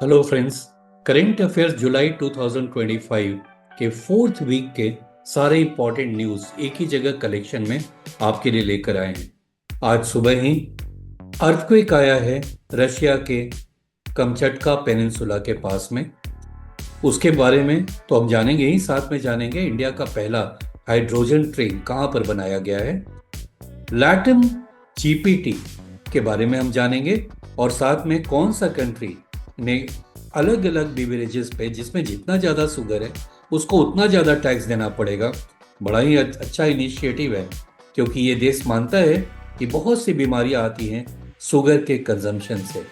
Hello friends. Current affairs जुलाई 2025 के fourth week के सारे इंपॉर्टेंट न्यूज़ एक ही जगह कलेक्शन में आपके लिए लेकर आए हैं। आज सुबह ही अर्थक्वेक आया है रशिया के कमचटका पेनिनसुला के पास में। उसके बारे में तो हम जानेंगे ही, साथ में जानेंगे इंडिया का पहला हाइड्रोजन ट्रेन कहाँ पर बनाया गया है। लैटिन जीपीटी के बारे में हम जानेंगे और साथ में कौन सा कंट्री ने अलग अलग बिवरेजेस पे जिसमें जितना ज़्यादा शुगर है उसको उतना ज़्यादा टैक्स देना पड़ेगा। बड़ा ही अच्छा इनिशिएटिव है, क्योंकि ये देश मानता है कि बहुत सी बीमारियां आती हैं शुगर के कंजम्पशन से।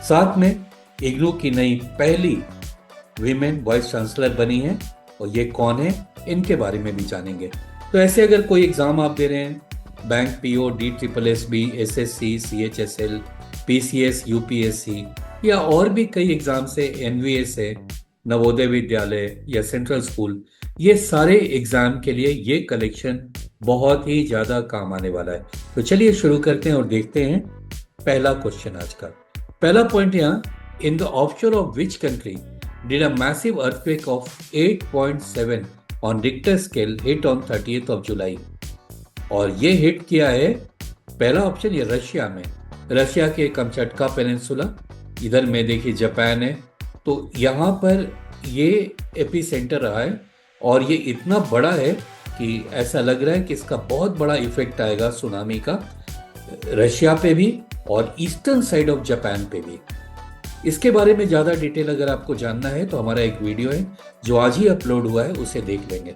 साथ में इग्नू की नई पहली वीमेन वाइस चांसलर बनी है, और ये कौन है इनके बारे में भी जानेंगे। तो ऐसे अगर कोई एग्जाम आप दे रहे हैं, bank PO, D triple S B, S S C, C H S L, P C S, UPSC या और भी कई एग्जाम से, एनवीएस है, नवोदय विद्यालय या सेंट्रल स्कूल, ये सारे एग्जाम के लिए ये कलेक्शन बहुत ही ज्यादा काम आने वाला है। तो चलिए शुरू करते हैं और देखते हैं पहला क्वेश्चन आज का। पहला पॉइंट यहाँ, in the offshore of which country did a massive earthquake of 8.7 on Richter scale hit on 30th of जुलाई। और ये हिट किया है, पहला ऑप्शन ये रशिया में, रशिया के कमचटका पेनिनसुला, इधर में देखिए जापान है। तो यहाँ पर ये एपी सेंटर रहा है, और ये इतना बड़ा है कि ऐसा लग रहा है कि इसका बहुत बड़ा इफेक्ट आएगा सुनामी का रशिया पे भी और ईस्टर्न साइड ऑफ जापान पे भी। इसके बारे में ज़्यादा डिटेल अगर आपको जानना है तो हमारा एक वीडियो है जो आज ही अपलोड हुआ है, उसे देख लेंगे।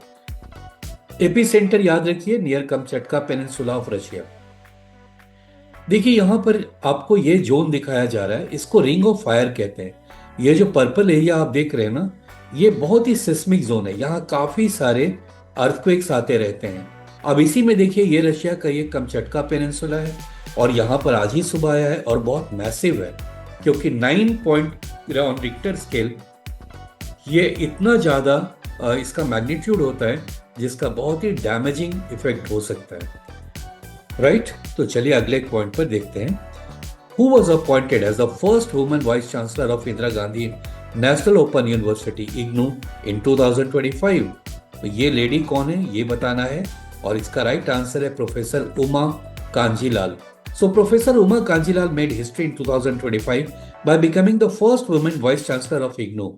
एपी सेंटर याद रखिए near Kamchatka peninsula of Russia. देखिए यहाँ पर आपको ये जोन दिखाया जा रहा है, इसको रिंग ऑफ फायर कहते हैं। ये जो पर्पल एरिया आप देख रहे हैं ना, ये बहुत ही सिस्मिक जोन है, यहाँ काफी सारे अर्थक्वेक्स आते रहते हैं। अब इसी में देखिए ये रशिया का ये कमचटका पेनिनसुला है, और यहाँ पर आज ही सुबह आया है और बहुत मैसिव है, क्योंकि 9 पॉइंट ऑन रिक्टर स्केल, ये इतना ज्यादा इसका मैग्नीट्यूड होता है जिसका बहुत ही डैमेजिंग इफेक्ट हो सकता है। राइट, तो चलिए अगले पॉइंट पर देखते हैं। Who was appointed as the first woman vice chancellor of Indira Gandhi national open university IGNOU in 2025। तो ये लेडी कौन है ये बताना है, और इसका राइट आंसर है professor Uma Kanjilal. So Professor Uma Kanjilal made history in 2025 by becoming the first woman vice chancellor of IGNOU,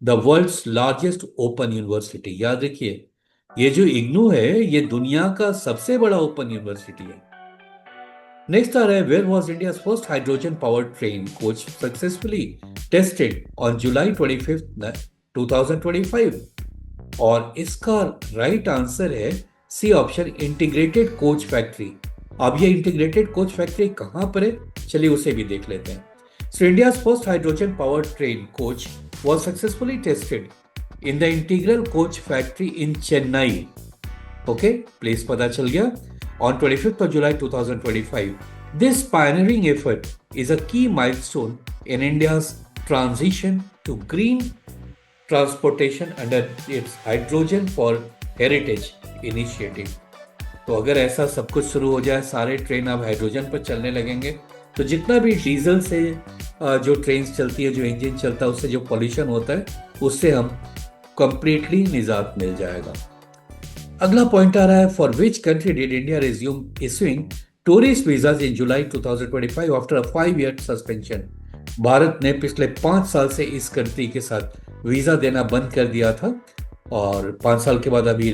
the world's largest open university। याद रखिए, ये जो इग्नू है ये दुनिया का सबसे बड़ा ओपन यूनिवर्सिटी है। नेक्स्ट आ रहा है, where was India first hydrogen power train coach successfully tested on July 25, 2025। और इसका राइट आंसर है C option, integrated coach factory. अब ये इंटीग्रेटेड कोच फैक्ट्री कहां पर है, चलिए उसे भी देख लेते हैं। सो India's first hydrogen power train coach was successfully tested in the integral coach factory in Chennai. Okay, place पता चल गया। On 25th of July 2025, this pioneering effort is a key milestone in India's transition to green transportation under its Hydrogen for Heritage initiative। तो अगर ऐसा सब कुछ शुरू हो जाए, सारे ट्रेन अब हाइड्रोजन पर चलने लगेंगे, तो जितना भी डीजल से जो ट्रेन चलती है, जो इंजन चलता है, उससे जो पॉल्यूशन होता है, उससे हम कंप्लीटली निजात मिल जाएगा। अगला पॉइंट आ रहा है, for which country did India resume issuing tourist visas in July 2025 after a 5-year suspension. Bharat ने पिछले 5 साल से इस कंट्री के साथ वीजा देना बंद कर दिया था, और 5 साल के बाद अभी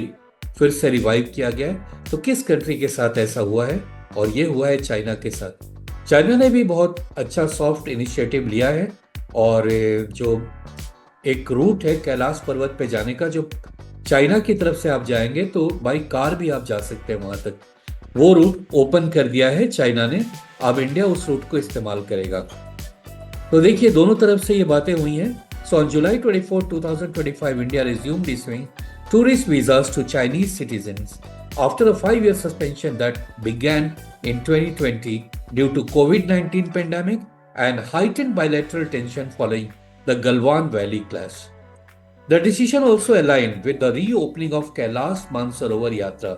फिर से रिवाइव किया गया है। तो किस कंट्री के साथ ऐसा हुआ है, और ये हुआ है चाइना के साथ। चाइना ने भी बहुत अच्छा सॉफ्ट इनिशिएटिव लिया है, और जो एक रूट है कैलाश पर्वत पे जाने का, जो चाइना की तरफ से आप जाएंगे तो बाई कार भी आप जा सकते हैं वहां तक, वो रूट ओपन कर दिया है चाइना ने। अब इंडिया उस रूट को इस्तेमाल करेगा। तो देखिए दोनों तरफ से ये बातें हुई हैं। So on July 24, 2025 India resumed issuing tourist visas to Chinese citizens after a 5-year suspension that began in 2020 due to COVID-19 pandemic and heightened bilateral tension following the Galwan Valley clash. The decision also aligned with the reopening of Kailash Mansarovar Yatra,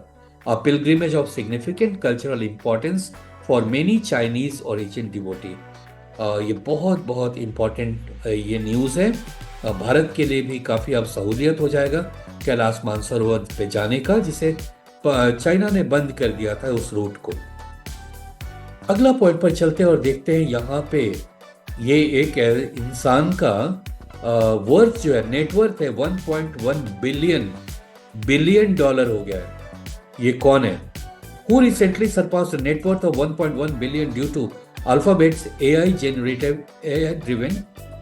a pilgrimage of significant cultural importance for many Chinese origin devotees. ये बहुत बहुत important ये news है। भारत के लिए भी काफ़ी अब सहूलियत हो जाएगा कैलाश मानसरोवर पे जाने का, जिसे चाइना ने बंद कर दिया था उस रूट को। अगला पॉइंट पर चलते हैं और देखते हैं यहाँ पे ये एक इंसान का वर्थ जो है, नेटवर्थ है 1.1 बिलियन डॉलर हो गया है। ये कौन है? Who recently surpassed a net worth of 1.1 billion due to Alphabet's AI driven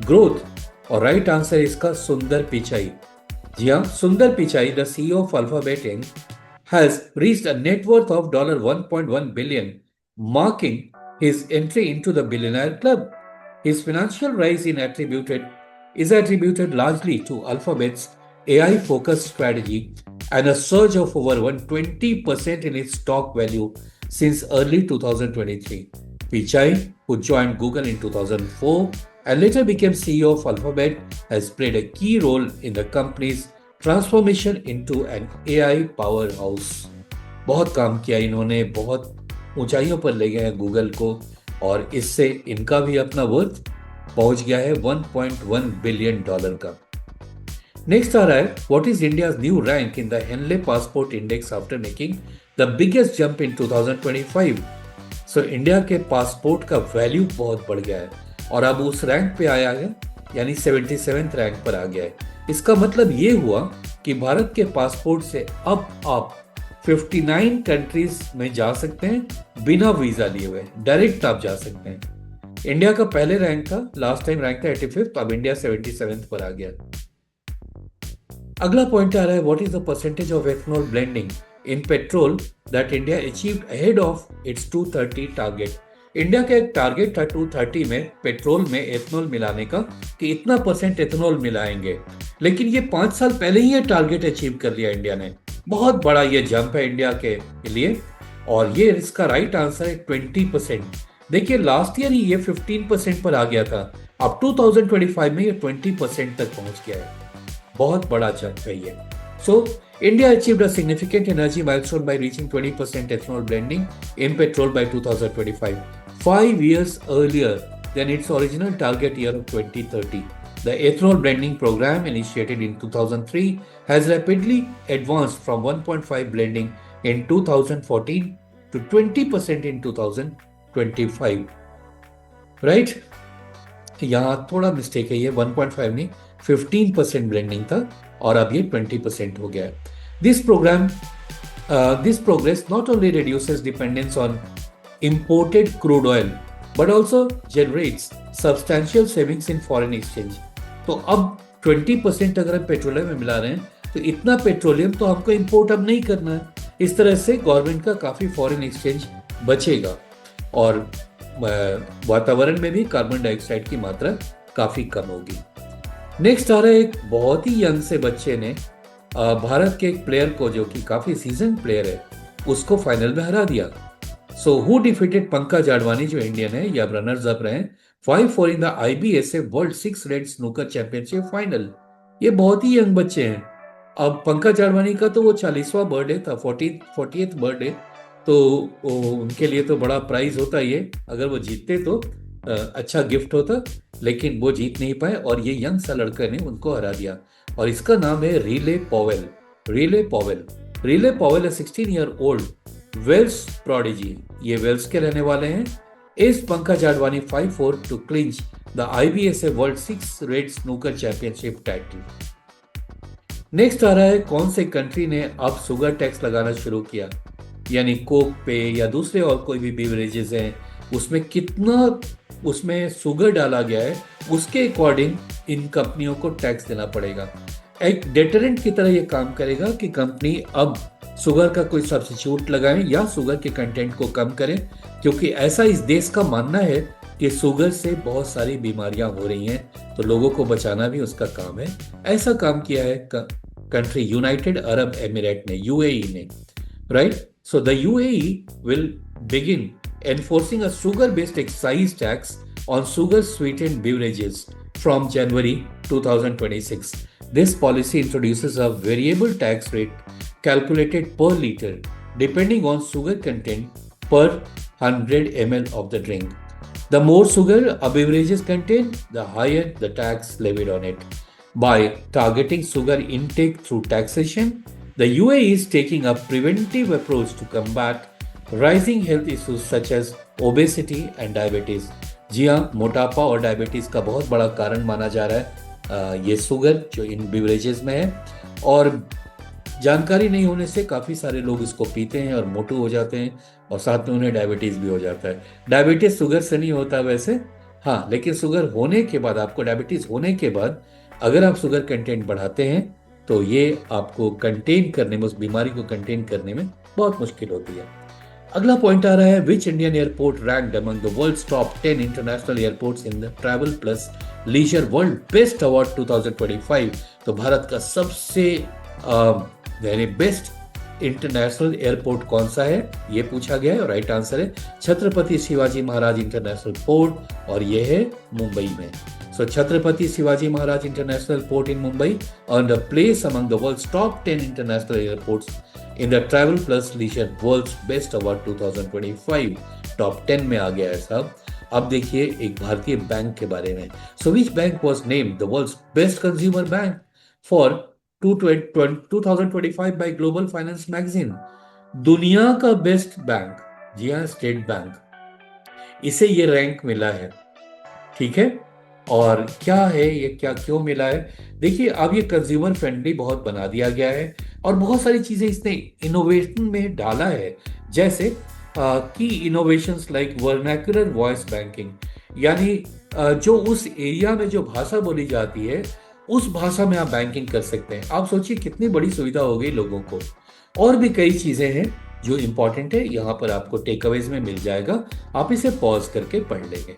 growth? और राइट आंसर इसका सुंदर पिचाई। जी हाँ, Sundar Pichai, the CEO of Alphabet Inc, has reached a net worth of $1.1 billion, marking his entry into the billionaire club. His financial rise is attributed largely to Alphabet's AI-focused strategy and a surge of over 120% in its stock value since early 2023. Pichai, who joined Google in 2004 and later became CEO of Alphabet, has played a key role in the company's transformation into an AI powerhouse. बहुत काम किया इन्होंने, बहुत ऊंचाइयों पर ले गए हैं गूगल को, और इससे इनका भी अपना वर्थ पहुंच गया है 1.1 बिलियन डॉलर का। नेक्स्ट आ रहा है, what is India's new rank in the Henley passport index after making the biggest jump in 2025। So India के पासपोर्ट का वैल्यू बहुत बढ़ गया है और अब उस रैंक पे आया है, यानी 77th रैंक पर आ गया है। इसका मतलब ये हुआ कि भारत के पासपोर्ट से अब आप 59 कंट्रीज में जा सकते हैं बिना वीजा लिए हुए, डायरेक्ट आप जा सकते हैं। इंडिया का पहले रैंक था, लास्ट टाइम रैंक था 85th, अब इंडिया 77th पर आ गया। अगला पॉइंट आ रहा है, what is the percentage of ethanol blending in petrol that India achieved ahead of its 230 target. India का एक टारगेट था 230 में पेट्रोल में एथनॉल मिलाने का, कि इतना परसेंट एथनॉल मिलाएंगे, लेकिन ये 5 साल पहले ही ये टारगेट अचीव कर लिया इंडिया ने। बहुत बड़ा ये जंप है इंडिया के लिए, और ये इसका राइट आंसर है 20%। देखिए लास्ट ईयर ही ये 15% पर आ गया था, अब 2025 में ये 20% तक पहुंच गया है। बहुत बड़ा जंप है ये। सो India achieved a significant energy milestone by reaching 20% ethanol blending in petrol by 2025, 5 years earlier than its original target year of 2030. The ethanol blending program, initiated in 2003, has rapidly advanced from 1.5 blending in 2014 to 20% in 2025. Right? यहाँ थोड़ा mistake है, ये 1.5 नहीं 15% blending था और अब ये 20% हो गया है। This progress not only reduces dependence on imported crude oil but also generates substantial savings in foreign exchange. तो अब 20% अगर हम पेट्रोलियम में मिला रहे हैं तो इतना पेट्रोलियम तो हमको इंपोर्ट अब नहीं करना है। इस तरह से गवर्नमेंट का काफी फॉरेन एक्सचेंज बचेगा और वातावरण में भी कार्बन डाइऑक्साइड की मात्रा काफी कम होगी। नेक्स्ट आ रहा है, एक बहुत ही यंग से बच्चे ने भारत के एक प्लेयर को, जो कि काफी सीजन प्लेयर है, उसको फाइनल में हरा दिया। So who defeated Pankaj Advani, जो इंडियन है, या रनर्स अप रहे 5-4 in the IBSA world 6 red snooker championship final. ये बहुत ही यंग बच्चे हैं। अब पंकज आडवाणी का तो वो 40वां बर्थडे था, 40th बर्थडे, तो उनके लिए तो बड़ा प्राइज होता ये, अगर वो जीतते तो अच्छा गिफ्ट होता, लेकिन वो जीत नहीं पाए और ये यंग सा लड़का ने उनको हरा दिया। और इसका नाम है रिले पॉवेल। रिले पॉवेल है 16 ईयर ओल्ड वेल्स प्रोडिजी, ये वेल्स के रहने वाले हैं। इस Pankaj Advani 5-4 to clinch the IBSA world 6 red snooker championship title. Next आ रहा है, कौन से कंट्री ने अब शुगर टैक्स लगाना शुरू किया, यानी कोक पे या दूसरे और कोई भी बीवरेजेस हैं उसमें कितना उसमें शुगर डाला गया है, उसके अकॉर्डिंग इन कंपनियों को टैक्स देना पड़ेगा। एक डेटरेंट की तरह ये काम करेगा कि कंपनी अब शुगर का कोई सब्स्टिट्यूट लगाएं या शुगर के कंटेंट को कम करें, क्योंकि ऐसा इस देश का मानना है कि शुगर से बहुत सारी बीमारियां हो रही हैं, तो लोगों को बचाना भी उसका काम है। ऐसा काम किया है कंट्री यूनाइटेड अरब एमिरेट ने, UAE ने, right. So the UAE will begin enforcing a sugar-based excise tax on sugar-sweetened beverages from January 2026. This policy introduces a variable tax rate calculated per liter depending on sugar content per 100 ml of the drink. The more sugar a beverages contain, the higher the tax levied on it. By targeting sugar intake through taxation, the UAE is taking a preventive approach to combat rising health issues such as obesity and diabetes. जी हाँ, मोटापा और diabetes का बहुत बड़ा कारण माना जा रहा है ये शुगर जो इन बिवरेजेस में है। और जानकारी नहीं होने से काफ़ी सारे लोग इसको पीते हैं और मोटू हो जाते हैं और साथ में उन्हें डायबिटीज़ भी हो जाता है। डायबिटीज़ शुगर से नहीं होता वैसे, हाँ, लेकिन शुगर होने के बाद, आपको डायबिटीज़ होने के बाद अगर आप शुगर कंटेंट बढ़ाते हैं तो ये आपको कंटेन करने में, उस बीमारी को कंटेन करने में बहुत मुश्किल होती है। अगला पॉइंट आ रहा है, which Indian airport ranked among the world's top 10 international airports in the travel plus leisure world best award 2025। तो भारत का सबसे वेरी बेस्ट इंटरनेशनल एयरपोर्ट कौन सा है, ये पूछा गया है। और राइट आंसर है छत्रपति शिवाजी महाराज इंटरनेशनल पोर्ट, और ये है मुंबई में। So Chhatrapati Shivaji Maharaj International Port in Mumbai earned a place among the world's top 10 international airports in the Travel Plus Leisure World's Best Award 2025। Top 10 में आ गया है साहब। अब देखिए एक भारतीय बैंक के बारे में। So which bank was named the world's best consumer bank for 2025 by Global Finance Magazine? दुनिया का बेस्ट बैंक, जी हाँ, स्टेट बैंक, इसे ये रैंक मिला है। ठीक है, और क्या है ये, क्या क्यों मिला है? देखिए, अब ये कंज्यूमर फ्रेंडली बहुत बना दिया गया है और बहुत सारी चीजें इसने इनोवेशन में डाला है, जैसे की innovations like vernacular voice banking, यानी जो उस एरिया में जो भाषा बोली जाती है उस भाषा में आप बैंकिंग कर सकते हैं। आप सोचिए कितनी बड़ी सुविधा हो गई लोगों को। और भी कई चीजें हैं जो इंपॉर्टेंट है, यहाँ पर आपको टेकअवेज में मिल जाएगा, आप इसे पॉज करके पढ़ लेंगे।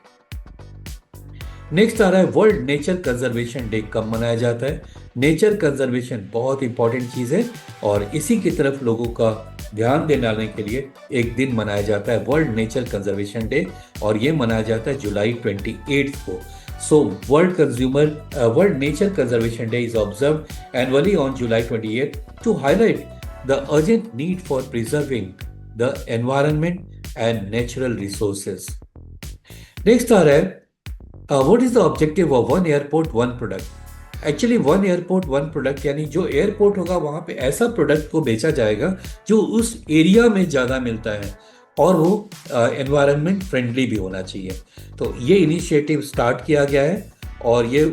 नेक्स्ट आ रहा है, वर्ल्ड नेचर कंजर्वेशन डे कब मनाया जाता है? नेचर कंजर्वेशन बहुत इंपॉर्टेंट चीज है और इसी की तरफ लोगों का ध्यान दिलाने के लिए एक दिन मनाया जाता है, वर्ल्ड नेचर कंजर्वेशन डे, और ये मनाया जाता है जुलाई 28 को। So world nature conservation day is observed annually on July 28 to highlight the urgent need for preserving the environment and natural resources. Next आ रहा है, what is the objective of one airport one product? Actually one airport one product, यानी जो airport होगा वहां पे ऐसा product को बेचा जाएगा जो उस एरिया में ज़्यादा मिलता है और वो एनवायरनमेंट फ्रेंडली भी होना चाहिए। तो ये इनिशिएटिव स्टार्ट किया गया है और ये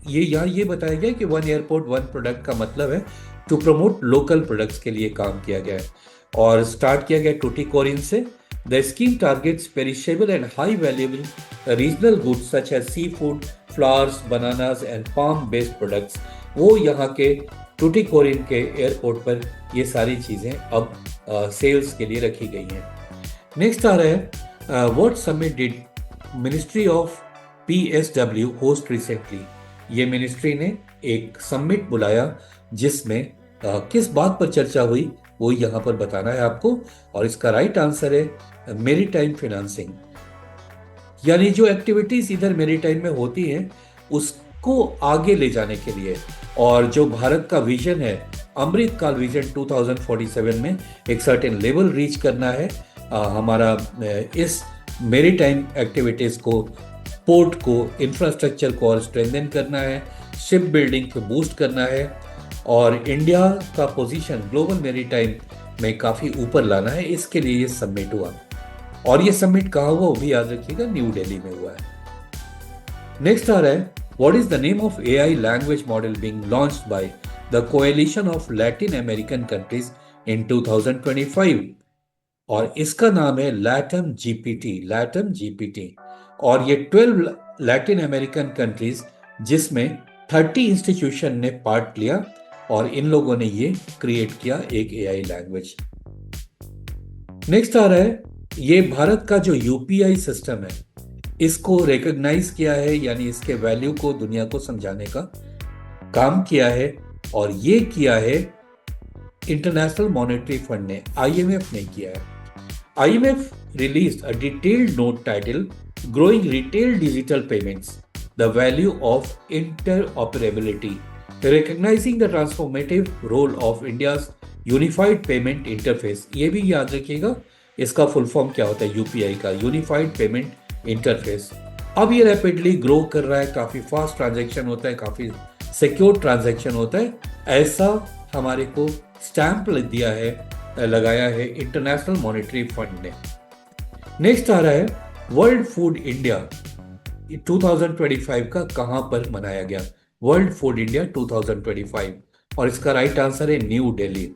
यहाँ ये बताया गया कि वन एयरपोर्ट वन प्रोडक्ट का मतलब है टू प्रमोट लोकल प्रोडक्ट्स के लिए काम किया गया है और स्टार्ट किया गया टूटीकोरिन से। The scheme targets perishable and high valuable regional goods such as seafood, flowers, bananas and palm-based products। वो यहाँ के टूटीकोरिन के एयरपोर्ट पर ये सारी चीज़ें अब सेल्स के लिए रखी गई हैं। नेक्स्ट आ रहा है, what summit did Ministry of PSW host recently? ये मिनिस्ट्री ने एक समिट बुलाया जिसमें किस बात पर चर्चा हुई वो यहाँ पर बताना है आपको, और इसका राइट आंसर है मेरीटाइम फाइनेंसिंग, यानी जो एक्टिविटीज इधर मेरीटाइम में होती हैं उसको आगे ले जाने के लिए। और जो भारत का विजन है, अमृत काल विजन 2047 में एक सर्टेन लेवल रीच करना है, हमारा इस मेरीटाइम एक्टिविटीज को, पोर्ट को, इंफ्रास्ट्रक्चर को और स्ट्रेंथन करना है, शिप बिल्डिंग को बूस्ट करना है और इंडिया का पोजीशन ग्लोबल मेरीटाइम में काफ़ी ऊपर लाना है। इसके लिए ये समिट हुआ और ये समिट कहाँ हुआ वो भी याद रखिएगा, न्यू दिल्ली में हुआ है। नेक्स्ट आ रहा है, what is the name of AI language model being launched by the coalition of Latin American countries in 2025? और इसका नाम है लैटम जीपीटी। और ये 12 लैटिन अमेरिकन कंट्रीज जिसमें 30 इंस्टीट्यूशन ने पार्ट लिया और इन लोगों ने ये क्रिएट किया एक एआई लैंग्वेज। नेक्स्ट आ रहा है, ये भारत का जो यूपीआई सिस्टम है इसको रिकॉग्नाइज किया है, यानी इसके वैल्यू को दुनिया को समझाने का काम किया है और ये किया है इंटरनेशनल मॉनेटरी फंड ने, आईएमएफ ने किया है। IMF released a detailed note title growing retail digital payments, the value of interoperability, recognizing the transformative role of India's unified payment interface। ये भी याद रखिएगा इसका फुल फॉर्म क्या होता है यूपीआई का, यूनिफाइड पेमेंट इंटरफेस। अब ये रैपिडली ग्रो कर रहा है, काफ़ी फास्ट ट्रांजैक्शन होता है, काफ़ी सिक्योर ट्रांजैक्शन होता है, ऐसा हमारे को स्टैंप दिया है, लगाया है इंटरनेशनल मॉनेटरी फंड ने। नेक्स्ट आ रहा है वर्ल्ड फूड इंडिया 2025 का कहां पर मनाया गया। वर्ल्ड फूड इंडिया 2025, और इसका राइट आंसर है new Delhi.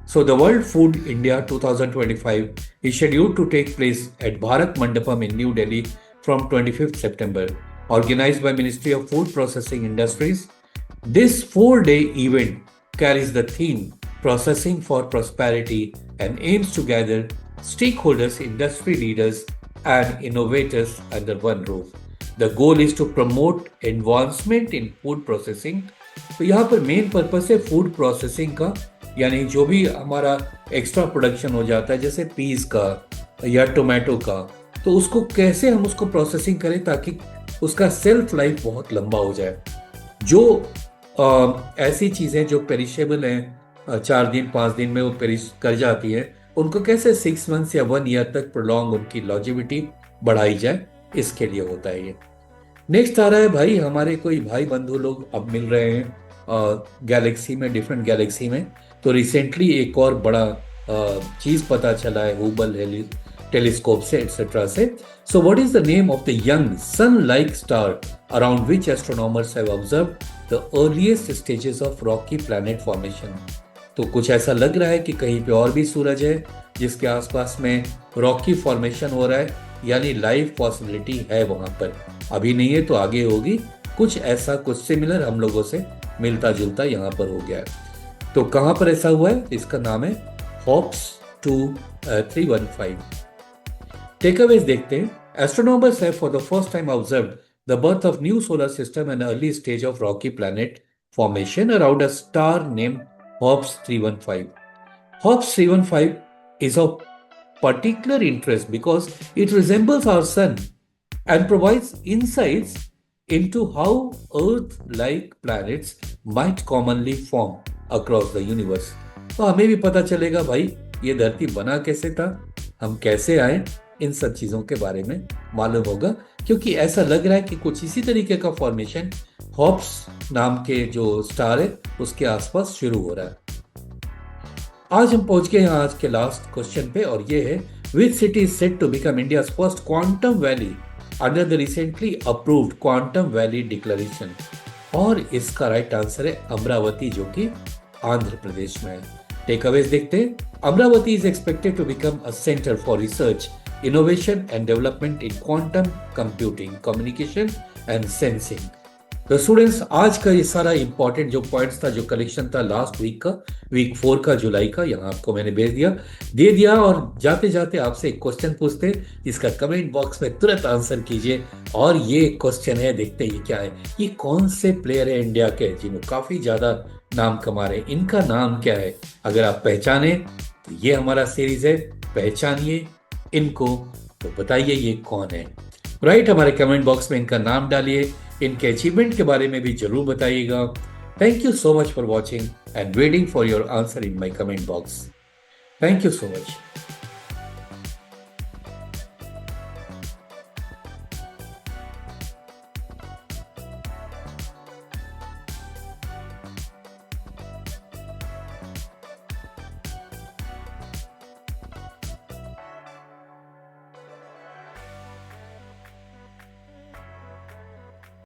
So the World Food India 2025 is scheduled to take place at Bharat Mandapam in New Delhi from 25th September, organized by Ministry of Food Processing Industries. This 4-day event carries the theme Processing for Prosperity and aims to gather stakeholders, industry leaders, and innovators under one roof. The goal is to promote advancement in food processing. तो यहाँ पर main purpose है food processing का, यानी जो भी हमारा extra production हो जाता है जैसे पीस का या टोमेटो का, तो उसको कैसे हम उसको प्रोसेसिंग करें ताकि उसका सेल्फ लाइफ बहुत लंबा हो जाए। जो ऐसी चीज़ें जो पेरिशेबल हैं, 4 दिन 5 दिन में वो पेरिश कर जाती हैं, उनको कैसे 6 मंथ्स या 1 ईयर तक प्रोलॉन्ग उनकी लॉन्जेविटी बढ़ाई जाए, इसके लिए होता है ये। नेक्स्ट आ रहा है भाई, हमारे कोई भाई बंधु लोग अब मिल रहे हैं गैलेक्सी में, डिफरेंट गैलेक्सी में। तो रिसेंटली एक और बड़ा चीज पता चला है हुबल टेलीस्कोप से एक्सेट्रा से। So what is the name of the young son like star around which astronomers have observed the earliest stages of Rocky planet formation. तो कुछ ऐसा लग रहा है कि कहीं पे और भी सूरज है जिसके आसपास में रॉकी फॉर्मेशन हो रहा है, यानी लाइफ पॉसिबिलिटी है वहां पर। अभी नहीं है तो आगे होगी। कुछ ऐसा, कुछ सिमिलर हम लोगों से मिलता जुलता यहाँ पर हो गया है। तो कहां पर ऐसा हुआ है, इसका नाम है हॉप्स 315। टेकअवेज देखते हैं। Astronomers have for the first time observed the birth of new solar system and early stage of Rocky planet formation around a star named hops 315. Hops 315 is of particular interest because it resembles our sun and provides insights into how Earth-like planets might commonly form across the universe. तो हमें भी पता चलेगा भाई ये धरती बना कैसे था, हम कैसे आए, इन सब चीजों के बारे में मालूम होगा, क्योंकि ऐसा लग रहा है कि कुछ इसी तरीके का फॉर्मेशन हॉप्स नाम के जो स्टार है उसके आसपास शुरू हो रहा है। आज हम पहुंच गए हैं आज के लास्ट क्वेश्चन पे, और ये है which city is set to become India's first quantum valley under the recently approved quantum valley declaration. और इसका राइट आंसर है अमरावती, जो कि आंध्र प्रदेश में है। टेकअवेज देखते हैं। Amaravati is expected to become a centre for research, innovation and development in quantum computing, communication and sensing. तो स्टूडेंट्स, आज का ये सारा इंपॉर्टेंट जो पॉइंट्स था, जो कलेक्शन था लास्ट वीक का, वीक 4 का जुलाई का, यहाँ आपको मैंने भेज दिया, दे दिया। और जाते जाते आपसे एक क्वेश्चन पूछते हैं, इसका कमेंट बॉक्स में तुरंत आंसर कीजिए। और ये क्वेश्चन है, देखते हैं ये क्या है। ये कौन से प्लेयर है इंडिया के जिन्होंने काफी ज्यादा नाम कमा रहे हैं, इनका नाम क्या है? अगर आप पहचाने तो ये हमारा सीरीज है, पहचानिए इनको, तो बताइए ये कौन है। राइट, हमारे कमेंट बॉक्स में इनका नाम डालिए, इनके अचीवमेंट के बारे में भी जरूर बताइएगा। Thank you so much for watching and waiting for your answer in my comment box. Thank you so much.